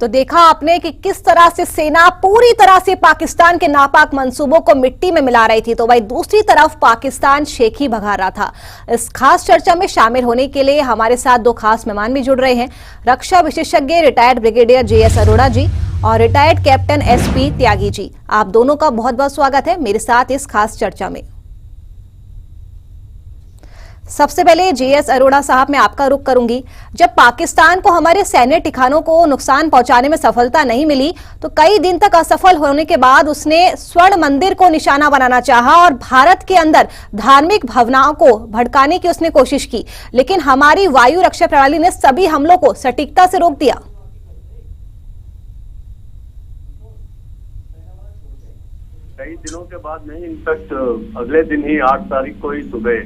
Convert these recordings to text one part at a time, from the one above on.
तो देखा आपने कि किस तरह से सेना पूरी तरह से पाकिस्तान के नापाक मंसूबों को मिट्टी में मिला रही थी, तो वही दूसरी तरफ पाकिस्तान शेख ही भगा रहा था। इस खास चर्चा में शामिल होने के लिए हमारे साथ दो खास मेहमान भी जुड़ रहे हैं। रक्षा विशेषज्ञ रिटायर्ड ब्रिगेडियर JS अरोड़ा जी और retired captain SP Tyagi ji. आप दोनों का बहुत बहुत स्वागत है मेरे साथ इस खास चर्चा में। सबसे पहले JS अरोड़ा साहब, मैं आपका रुख करूंगी। जब पाकिस्तान को हमारे सैन्य ठिकानों को नुकसान पहुंचाने में सफलता नहीं मिली, तो कई दिन तक असफल होने के बाद उसने स्वर्ण मंदिर को निशाना बनाना चाहा और भारत के अंदर धार्मिक भावनाओं को भड़काने की उसने कोशिश की, लेकिन हमारी वायु रक्षा प्रणाली ने सभी हमलों को सटीकता से रोक दिया। कई दिनों के बाद नहीं, इनफैक्ट अगले दिन ही 8 तारीख को ही सुबह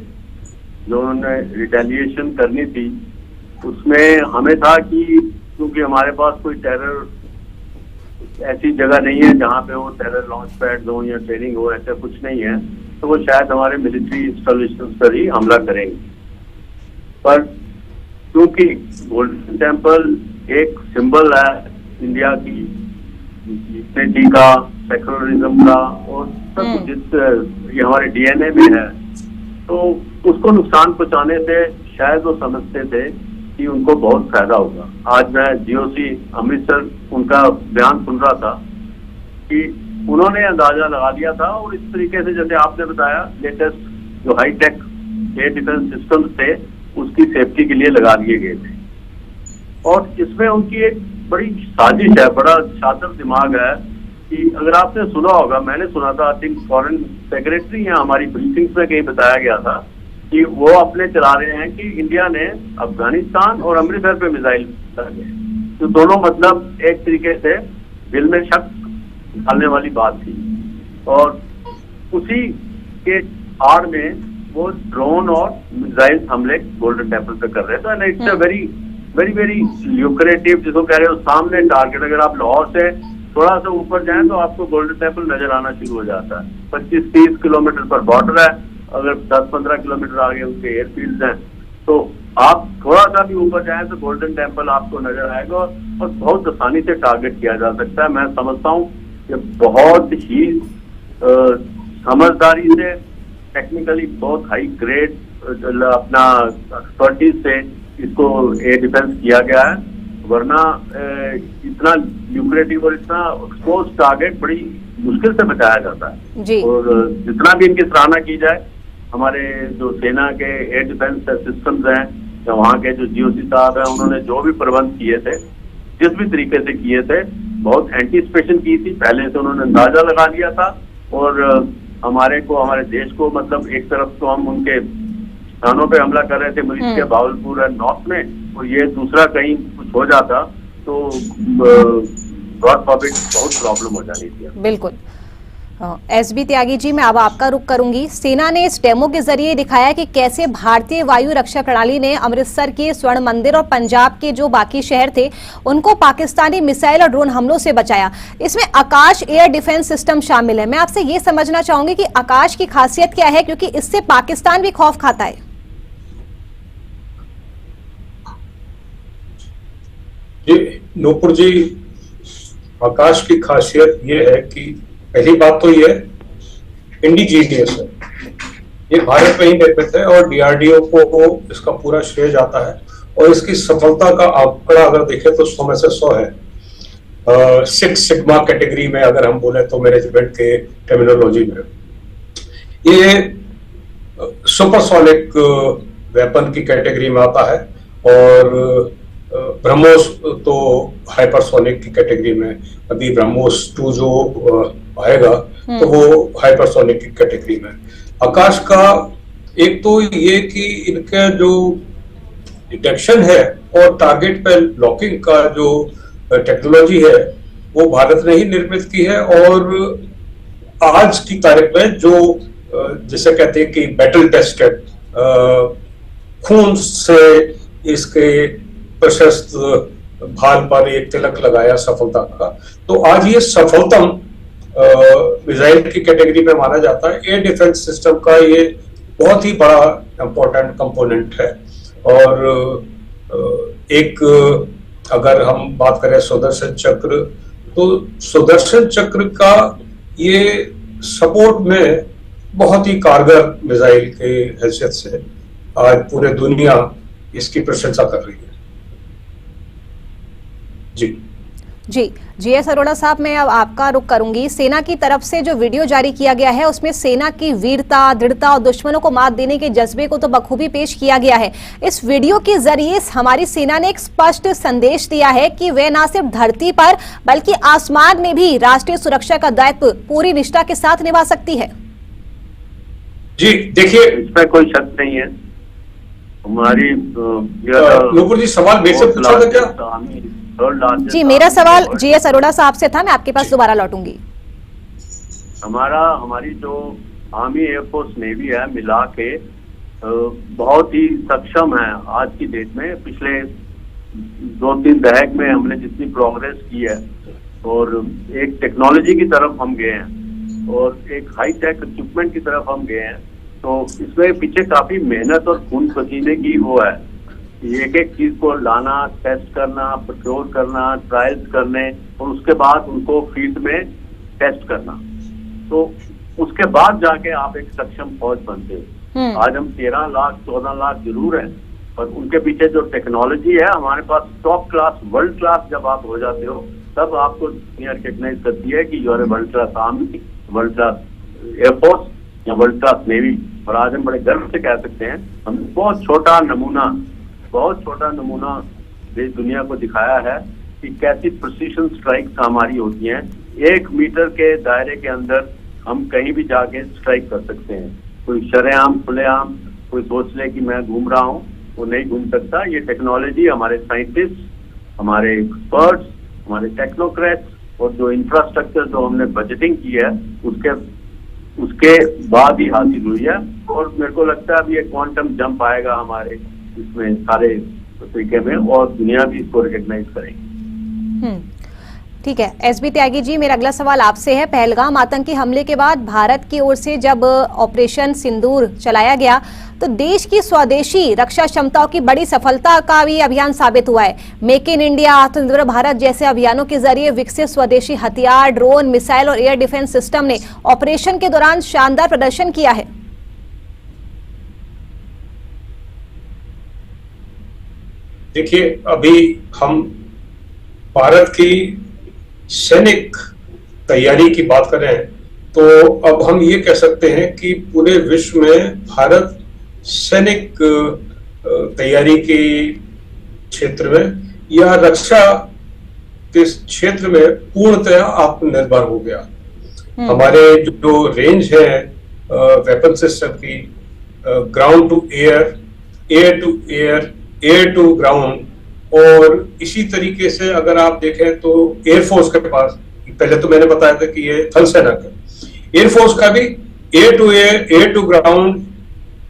जो उन्होंने रिटेलिएशन करनी थी, उसमें हमें था कि क्योंकि हमारे पास कोई टेरर ऐसी जगह नहीं है जहां पे वो टेरर लॉन्च पैड हो या ट्रेनिंग हो, ऐसा कुछ नहीं है, तो वो शायद हमारे मिलिट्री इंस्टॉलेशन पर ही हमला करेंगे। पर क्योंकि गोल्डन टेम्पल एक सिंबल है इंडिया की यूनिटी का, सेक्युलरिज्म का और सब कुछ ये हमारे DNA में है, तो उसको नुकसान पहुंचाने से शायद वो समझते थे कि उनको बहुत फायदा होगा। आज मैं GOC अमृतसर उनका बयान सुन रहा था कि उन्होंने अंदाजा लगा लिया था और इस तरीके से जैसे आपने बताया लेटेस्ट जो हाईटेक एयर डिफेंस सिस्टम थे उसकी सेफ्टी के लिए लगा दिए गए थे। और इसमें उनकी एक बड़ी साजिश है, बड़ा शातिर दिमाग है कि अगर आपने सुना होगा, मैंने सुना था, आई थिंक फॉरेन सेक्रेटरी या हमारी ब्रीफिंग्स में कहीं बताया गया था कि वो अपने चला रहे हैं कि इंडिया ने अफगानिस्तान और अमृतसर पे मिसाइल डाले, तो दोनों मतलब एक तरीके से दिल में शक डालने वाली बात थी। और उसी के आड़ में वो ड्रोन और मिसाइल हमले गोल्डन टेम्पल पे कर रहे थे। It's a very very very lucrative, जिसको कह रहे हो सामने टारगेट। अगर आप लाहौर से थोड़ा सा ऊपर जाएं तो आपको गोल्डन टेम्पल नजर आना शुरू हो जाता है। 25-30 किलोमीटर पर बॉर्डर है, अगर 10-15 किलोमीटर आगे उनके एयरफील्ड हैं, तो आप थोड़ा सा भी ऊपर जाएं तो गोल्डन टेम्पल आपको नजर आएगा और बहुत आसानी से टारगेट किया जा सकता है। मैं समझता हूँ कि बहुत ही समझदारी से, टेक्निकली बहुत हाई ग्रेड अपना एक्सपर्टीज से इसको एयर डिफेंस किया गया है, वरना इतना ल्यूक्रेटिव और इतना एक्सपोज टारगेट बड़ी मुश्किल से बचाया जाता है जी। और जितना भी इनकी सराहना की जाए, हमारे जो सेना के एयर डिफेंस सिस्टम्स हैं या वहाँ के जो GOC साहब हैं, उन्होंने जो भी प्रबंध किए थे, जिस भी तरीके से किए थे, बहुत एंटीसिपेशन की थी, पहले से उन्होंने अंदाजा लगा लिया था। और हमारे देश को मतलब एक तरफ तो हम उनके स्थानों पे हमला कर रहे थे, मरीज के बावलपुर और नॉर्थ में, और ये दूसरा कहीं कुछ हो जाता तो बहुत प्रॉब्लम हो जानी थी। बिल्कुल। SP त्यागी जी, मैं अब आपका रुख करूंगी। सेना ने इस डेमो के जरिए दिखाया कि कैसे भारतीय वायु रक्षा प्रणाली ने अमृतसर के स्वर्ण मंदिर और पंजाब के जो बाकी शहर थे उनको पाकिस्तानी मिसाइल और ड्रोन हमलों से बचाया। इसमें आकाश एयर डिफेंस सिस्टम शामिल है। मैं आपसे ये समझना चाहूंगी कि आकाश की खासियत क्या है, क्योंकि इससे पाकिस्तान भी खौफ खाता है। जी नूपुर जी, आकाश की खासियत ये है कि पहली बात तो ये इंडिजीनियस है, ये भारत में ही निर्मित है और DRDO को इसका पूरा श्रेय जाता है। और इसकी सफलता का आंकड़ा अगर देखें तो 100 में से 100 है। 6 सिग्मा कैटेगरी में अगर हम बोले तो मैनेजमेंट के टर्मिनोलॉजी में ये सुपरसोनिक वेपन की कैटेगरी में आता है, और ब्रह्मोस तो हाइपरसोनिक की कैटेगरी में, अभी ब्रह्मोस 2 जो आएगा तो वो हाइपरसोनिक की कैटेगरी में। आकाश का एक तो ये कि इनका जो डिटेक्शन है और टारगेट पे लॉकिंग का जो टेक्नोलॉजी है वो भारत ने ही निर्मित की है। और आज की तारीख में जो जिसे कहते हैं कि बैटल टेस्टेड, खून से इसके प्रशस्त भाल पर एक तिलक लगाया सफलता का, तो आज ये सफलतम मिसाइल की कैटेगरी में माना जाता है। एयर डिफेंस सिस्टम का ये बहुत ही बड़ा इंपॉर्टेंट कंपोनेंट है। और एक अगर हम बात करें सुदर्शन चक्र, तो सुदर्शन चक्र का ये सपोर्ट में बहुत ही कारगर मिसाइल के हैसियत से आज पूरे दुनिया इसकी प्रशंसा कर रही है। जी जी जीएस अरोड़ा साहब, मैं अब आपका रुख करूंगी। सेना की तरफ से जो वीडियो जारी किया गया है उसमें सेना की वीरता, दृढ़ता और दुश्मनों को मात देने के जज्बे को तो बखूबी पेश किया गया है। इस वीडियो के जरिए हमारी सेना ने एक स्पष्ट संदेश दिया है कि वे न सिर्फ धरती पर बल्कि आसमान में भी राष्ट्रीय सुरक्षा का दायित्व पूरी निष्ठा के साथ निभा सकती है। जी देखिए, इसमें कोई शक नहीं है। हमारी नूपुर जी सवाल मेरे से पूछा था क्या? जी, मेरा सवाल जीएस अरोड़ा साहब से था, मैं आपके पास दोबारा लौटूंगी। हमारी जो आर्मी, एयरफोर्स, नेवी है मिला के बहुत ही सक्षम है आज की डेट में। पिछले 2-3 दशक में हमने जितनी प्रोग्रेस की है और एक टेक्नोलॉजी की तरफ हम गए हैं और एक हाई टेक इक्विपमेंट की तरफ हम गए हैं, तो इसमें पीछे काफी मेहनत और खून पसीने की वो है। एक एक चीज को लाना, टेस्ट करना, प्रोक्योर करना, ट्रायल्स करने और उसके बाद उनको फील्ड में टेस्ट करना, तो उसके बाद जाके आप एक सक्षम फौज बनते हो। आज हम 13 लाख 14 लाख जरूर हैं, पर उनके पीछे जो टेक्नोलॉजी है हमारे पास टॉप क्लास, वर्ल्ड क्लास जब आप हो जाते हो तब आपको दुनिया रिकॉग्नाइज करती है कि you are a world class army, world class air force या वर्ल्ड क्लास नेवी। और आज हम बड़े गर्व से कह सकते हैं हम बहुत छोटा नमूना देश दुनिया को दिखाया है कि कैसी प्रिसीशन स्ट्राइक्स हमारी होती हैं। 1 मीटर के दायरे के अंदर हम कहीं भी जाके स्ट्राइक कर सकते हैं। कोई शरेआम खुलेआम कोई सोच ले कि मैं घूम रहा हूँ, वो नहीं घूम सकता। ये टेक्नोलॉजी हमारे साइंटिस्ट, हमारे एक्सपर्ट्स, हमारे टेक्नोक्रेट्स और जो इंफ्रास्ट्रक्चर जो हमने बजटिंग की है उसके बाद ही हासिल हुई है। और मेरे को लगता है अभी एक क्वांटम जंप आएगा हमारे इसमें सारे तरीके में और दुनिया भी इसको रिकॉग्नाइज करेगी। ठीक है एसबी त्यागी जी, मेरा अगला सवाल आपसे है। पहलगाम आतंकी हमले के बाद भारत की ओर से जब ऑपरेशन सिंदूर चलाया गया तो देश की स्वदेशी रक्षा क्षमताओं की बड़ी सफलता का भी अभियान साबित हुआ है। मेक इन इंडिया, आत्मनिर्भर भारत जैसे अभियानों के जरिए विकसित स्वदेशी हथियार, ड्रोन, मिसाइल और एयर डिफेंस सिस्टम ने ऑपरेशन के दौरान शानदार प्रदर्शन किया है। देखिए, अभी हम भारत की सैनिक तैयारी की बात करें तो अब हम ये कह सकते हैं कि पूरे विश्व में भारत सैनिक तैयारी के क्षेत्र में या रक्षा के क्षेत्र में पूर्णतः आत्मनिर्भर हो गया। हमारे जो रेंज है वेपन सिस्टम की, ground to air, air to air, air to ground, और इसी तरीके से अगर आप देखें तो एयरफोर्स के पास, पहले तो मैंने बताया था कि ये थल सेना का, एयरफोर्स का भी air to air, air to ground,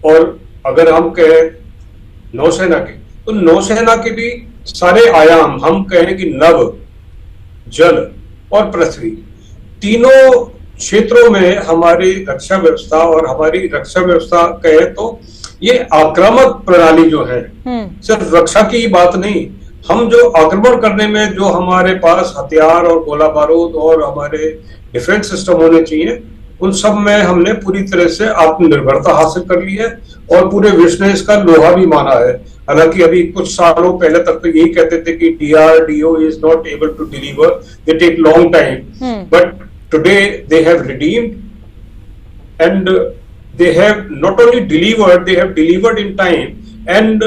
और अगर हम कहें नौसेना के तो नौसेना के भी सारे आयाम, हम कहें कि नभ, जल और पृथ्वी, तीनों क्षेत्रों में हमारी रक्षा व्यवस्था, और हमारी रक्षा व्यवस्था कहे तो ये आक्रामक प्रणाली जो है, सिर्फ रक्षा की ही बात नहीं, हम जो आक्रमण करने में जो हमारे पास हथियार और गोला बारूद और हमारे डिफेंस सिस्टम होने चाहिए, उन सब में हमने पूरी तरह से आत्मनिर्भरता हासिल कर ली है और पूरे विश्व ने इसका लोहा भी माना है। हालांकि अभी कुछ सालों पहले तक तो यही कहते थे कि DRDO is not able to deliver, they take long time, but today they have redeemed and they have not only delivered, they have delivered in time, and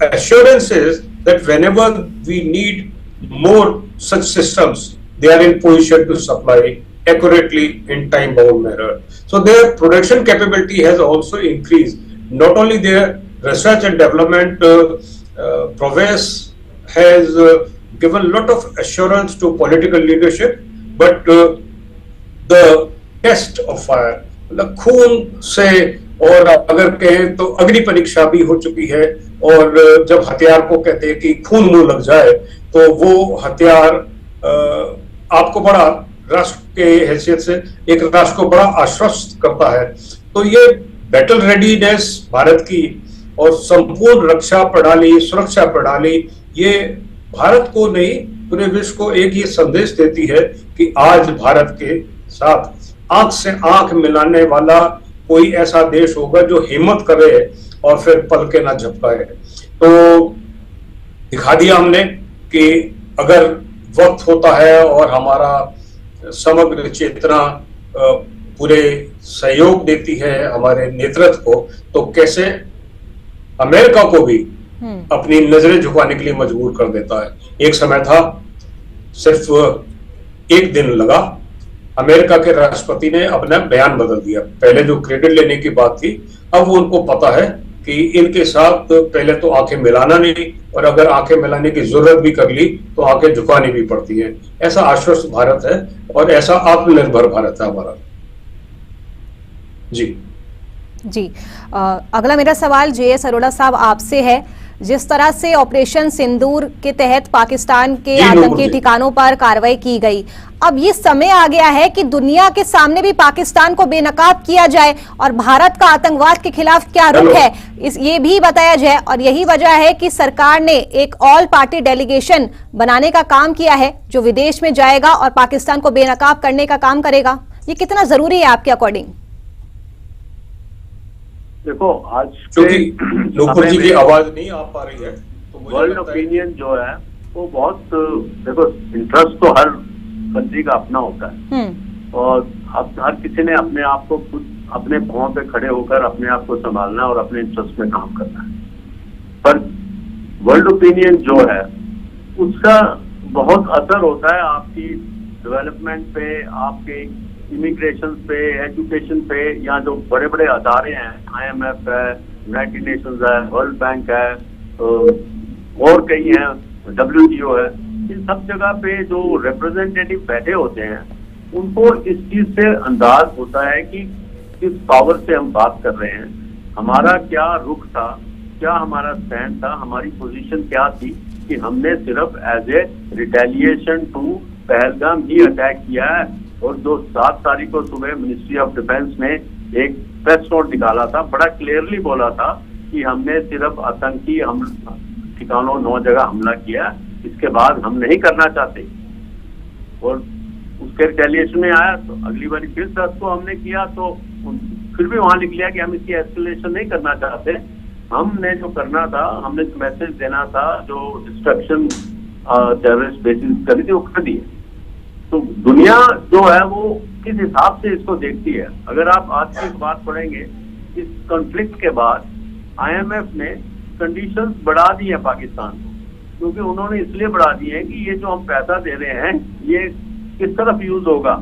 assurances that whenever we need more such systems, they are in position to supply accurately in time-bound manner. So their production capability has also increased. Not only their research and development prowess has given a lot of assurance to political leadership, but the test of fire, मतलब खून से, और अगर कहें तो अग्नि परीक्षा भी हो चुकी है, और जब हथियार को कहते हैं कि खून मुंह लग जाए तो वो हथियार आपको बड़ा, राष्ट्र के हैसियत से एक राष्ट्र को बड़ा आश्वस्त करता है। तो ये बैटल रेडीनेस भारत की और संपूर्ण रक्षा प्रणाली, सुरक्षा प्रणाली, ये भारत को नहीं पूरे विश्व को एक ये संदेश देती है कि आज भारत के साथ आंख से आंख मिलाने वाला कोई ऐसा देश होगा जो हिम्मत करे और फिर पल के ना झपकाए। तो दिखा दिया हमने कि अगर वक्त होता है और हमारा समग्र चेतना पूरे सहयोग देती है हमारे नेतृत्व को, तो कैसे अमेरिका को भी अपनी नजरें झुकाने के लिए मजबूर कर देता है। एक समय था, सिर्फ एक दिन लगा, अमेरिका के राष्ट्रपति ने अपना बयान बदल दिया। पहले जो क्रेडिट लेने की बात थी, अब वो उनको पता है कि इनके साथ पहले तो आंखें मिलाना नहीं, और अगर आंखें मिलाने की जरूरत भी कर ली तो आंखें झुकानी भी पड़ती है। ऐसा आश्वस्त भारत है और ऐसा आत्मनिर्भर भारत है हमारा। जी अगला मेरा सवाल जे.एस. अरोड़ा साहब आपसे है। जिस तरह से ऑपरेशन सिंदूर के तहत पाकिस्तान के आतंकी ठिकानों पर कार्रवाई की गई, अब ये समय आ गया है कि दुनिया के सामने भी पाकिस्तान को बेनकाब किया जाए और भारत का आतंकवाद के खिलाफ क्या रुख है ये भी बताया जाए। और यही वजह है कि सरकार ने एक ऑल पार्टी डेलीगेशन बनाने का काम किया है जो विदेश में जाएगा और पाकिस्तान को बेनकाब करने का काम करेगा। ये कितना जरूरी है आपके अकॉर्डिंग? देखो, आज क्योंकि नूपुर जी की आवाज नहीं आ पा रही है, तो वर्ल्ड ओपिनियन जो है वो बहुत, देखो इंटरेस्ट तो हर कंट्री का अपना होता है और अब हर किसी ने अपने आप को खुद अपने पांव पे खड़े होकर अपने आप को संभालना और अपने इंटरेस्ट में काम करना है। पर वर्ल्ड ओपिनियन जो है उसका बहुत असर होता है आपकी डेवलपमेंट पे, आपके इमिग्रेशन पे, एजुकेशन पे, या जो बड़े बड़े अदारे हैं, IMF है, यूनाइटेड नेशंस है, वर्ल्ड बैंक है, और कई हैं, WTO है, इन सब जगह पे जो रिप्रेजेंटेटिव बैठे होते हैं उनको इस चीज से अंदाज होता है कि किस पावर से हम बात कर रहे हैं, हमारा क्या रुख था, क्या हमारा स्टैंड था, हमारी पोजीशन क्या थी, कि हमने सिर्फ as a retaliation to Pahalgam ही अटैक किया है। और जो 7 तारीख को सुबह मिनिस्ट्री ऑफ डिफेंस ने एक प्रेस नोट निकाला था, बड़ा क्लियरली बोला था कि हमने सिर्फ आतंकी ठिकानों 9 जगह हमला किया, इसके बाद हम नहीं करना चाहते। और उसके रिटेलिएशन में आया तो अगली बार फिर 10 को हमने किया, तो फिर भी वहां लिख लिया कि हम इसकी एस्केलेशन नहीं करना चाहते। हमने जो करना था, हमने जो मैसेज देना था, जो डिस्ट्रक्शन टेररिस्ट बेसिस करी थी वो कर दिए। तो दुनिया जो है वो किस हिसाब से इसको देखती है, अगर आप आज की बात पढ़ेंगे, इस कॉन्फ्लिक्ट के बाद IMF ने कंडीशंस बढ़ा दी है पाकिस्तान को, क्योंकि उन्होंने इसलिए बढ़ा दी है कि ये जो हम पैसा दे रहे हैं ये किस तरफ यूज होगा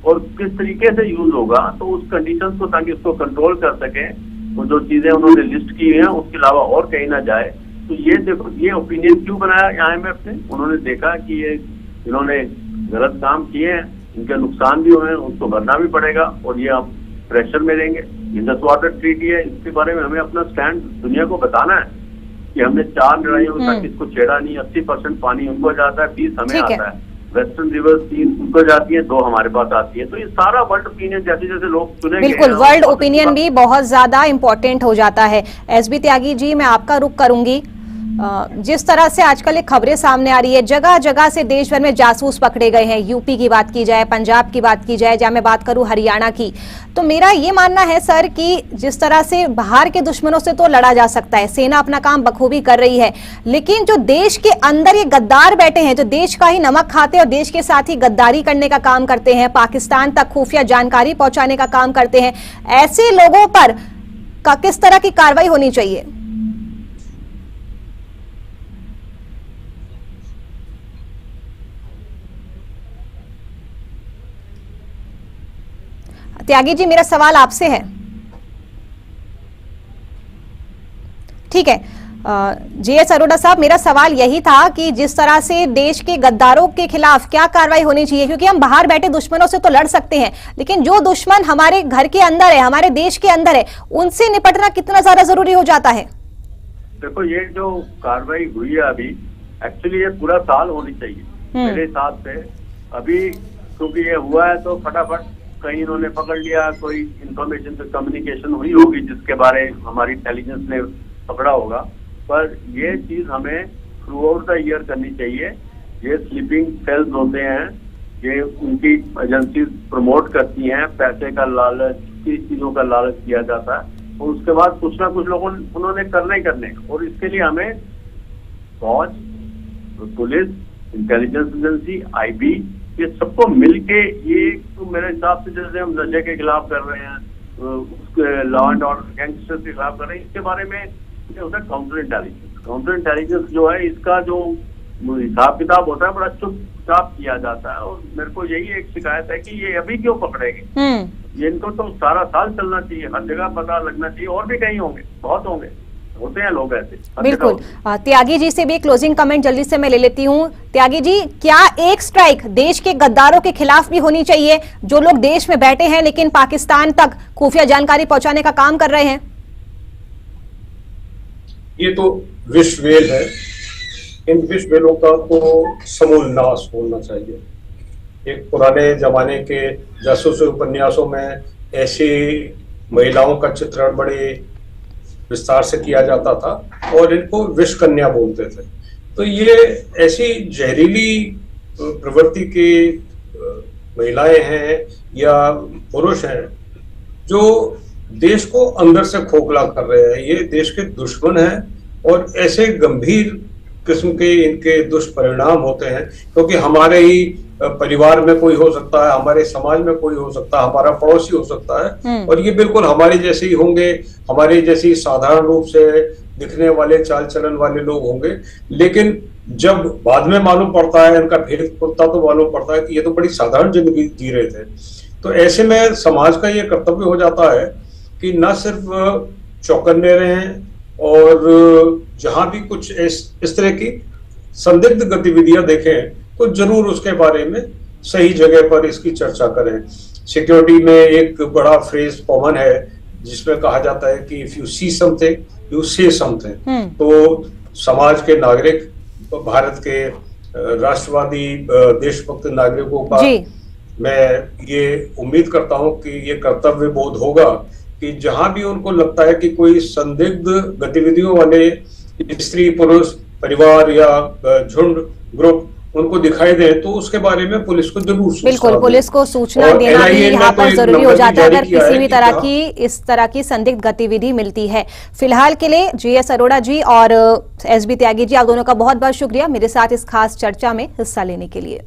और किस तरीके से यूज होगा, तो उस कंडीशंस को, ताकि उसको कंट्रोल कर सके, वो जो चीजें उन्होंने लिस्ट की हैं उसके अलावा और कहीं ना जाए। तो ये देखो, ये ओपिनियन क्यों बनाया IMF ने, उन्होंने देखा कि ये इन्होंने गलत काम किए हैं, इनके नुकसान भी हुए हैं, उनको भरना भी पड़ेगा और ये आप प्रेशर में रहेंगे। इंडस वाटर ट्रीटी है, इसके बारे में हमें अपना स्टैंड दुनिया को बताना है कि हमने 4 लड़ाइयों तक इसको छेड़ा नहीं, 80% पानी उनको जाता है, 20 हमें आता है, वेस्टर्न रिवर्स 3 उनको जाती है, 2 हमारे पास आती है। तो ये सारा वर्ल्ड ओपिनियन जैसे जैसे लोग चुनेंगे, बिल्कुल वर्ल्ड ओपिनियन भी बहुत ज्यादा इंपॉर्टेंट हो जाता है। SB त्यागी जी, मैं आपका रुख करूंगी। जिस तरह से आजकल ये खबरें सामने आ रही है, जगह जगह से देश भर में जासूस पकड़े गए हैं, यूपी की बात की जाए, पंजाब की बात की जाए, जहां मैं बात करूं हरियाणा की, तो मेरा ये मानना है सर कि जिस तरह से बाहर के दुश्मनों से तो लड़ा जा सकता है, सेना अपना काम बखूबी कर रही है, लेकिन जो देश के अंदर ये गद्दार बैठे हैं, जो देश का ही नमक खाते और देश के साथ ही गद्दारी करने का काम करते हैं, पाकिस्तान तक खुफिया जानकारी पहुंचाने का काम करते हैं, ऐसे लोगों पर किस तरह की कार्रवाई होनी चाहिए? त्यागी जी, मेरा सवाल आपसे है। ठीक है, जे.एस. अरोड़ा साहब, मेरा सवाल यही था कि जिस तरह से देश के गद्दारों के खिलाफ क्या कार्रवाई होनी चाहिए, क्योंकि हम बाहर बैठे दुश्मनों से तो लड़ सकते हैं, लेकिन जो दुश्मन हमारे घर के अंदर है, हमारे देश के अंदर है, उनसे निपटना कितना ज्यादा जरूरी हो जाता है? देखो, ये जो कार्रवाई हुई है अभी, एक्चुअली ये पूरा साल होनी चाहिए मेरे हिसाब से। अभी क्योंकि ये हुआ है तो फटाफट कहीं इन्होंने पकड़ लिया, कोई इंफॉर्मेशन से कम्युनिकेशन हुई होगी जिसके बारे हमारी इंटेलिजेंस ने पकड़ा होगा, पर ये चीज हमें थ्रू आउट द ईयर करनी चाहिए। ये स्लीपिंग सेल्स होते हैं, ये उनकी एजेंसी प्रमोट करती हैं, पैसे का लालच, किस चीजों का लालच किया जाता है, और उसके बाद कुछ ना कुछ लोगों उन्होंने करने ही करने, और इसके लिए हमें फौज, पुलिस, इंटेलिजेंस एजेंसी, आईबी, ये सबको मिलके, ये तो मेरे हिसाब से जैसे हम नशे के खिलाफ कर रहे हैं, उसके लॉ एंड ऑर्डर गैंगस्टर्स के खिलाफ कर रहे हैं, इसके बारे में ये होता है काउंटर इंटेलिजेंस। काउंटर इंटेलिजेंस जो है, इसका जो हिसाब किताब होता है बड़ा चुपचाप किया जाता है, और मेरे को यही एक शिकायत है कि ये अभी क्यों पकड़ेंगे, ये इनको तो सारा साल चलना चाहिए, हर जगह पता लगना चाहिए, और भी कहीं होंगे, बहुत होंगे, होते हैं लोग ऐसे। बिल्कुल। त्यागी जी से भी क्लोजिंग कमेंट जल्दी से मैं ले लेती हूँ। त्यागी जी, क्या एक स्ट्राइक देश के गद्दारों के खिलाफ भी होनी चाहिए, जो लोग देश में बैठे हैं लेकिन पाकिस्तान तक खुफिया जानकारी पहुंचाने का काम कर रहे हैं? ये तो विश्व वेल है, इन विश्व वेलों का तो समूल नाश होना चाहिए। एक पुराने जमाने के जासूसी उपन्यासों में ऐसी महिलाओं का चित्रण बड़े विस्तार से किया जाता था, और इनको विष कन्या बोलते थे। तो ये ऐसी जहरीली प्रवृत्ति के महिलाएं हैं या पुरुष हैं जो देश को अंदर से खोखला कर रहे हैं। ये देश के दुश्मन हैं, और ऐसे गंभीर किस्म के इनके दुष्परिणाम होते हैं, क्योंकि हमारे ही परिवार में कोई हो सकता है, हमारे समाज में कोई हो सकता है, हमारा पड़ोसी हो सकता है, और ये बिल्कुल हमारे जैसे ही होंगे, हमारे जैसी साधारण रूप से दिखने वाले, चाल चलन वाले लोग होंगे। लेकिन जब बाद में मालूम पड़ता है, इनका भेद खुलता तो मालूम पड़ता है कि ये तो बड़ी साधारण जिंदगी जी रहे थे। तो ऐसे में समाज का ये कर्तव्य हो जाता है कि न सिर्फ चौकन्ने रहें, और जहां भी कुछ इस तरह की संदिग्ध गतिविधियां देखें तो जरूर उसके बारे में सही जगह पर इसकी चर्चा करें। सिक्योरिटी में एक बड़ा फ्रेज कॉमन है जिसमें कहा जाता है कि if you see something you से समथिंग। तो समाज के नागरिक, भारत के राष्ट्रवादी देशभक्त नागरिकों का मैं ये उम्मीद करता हूं कि ये कर्तव्य बोध होगा कि जहां भी उनको लगता है कि कोई संदिग्ध गतिविधियों वाले स्त्री, पुरुष, परिवार या झुंड, ग्रुप उनको दिखाई दे, तो उसके बारे में पुलिस को जरूर बिल्कुल पुलिस को सूचना देना भी यहाँ पर जरूरी हो जाता है अगर किसी भी तरह की इस तरह की संदिग्ध गतिविधि मिलती है। फिलहाल के लिए GS अरोड़ा जी और SB त्यागी जी, आप दोनों का बहुत बहुत शुक्रिया मेरे साथ इस खास चर्चा में हिस्सा लेने के लिए।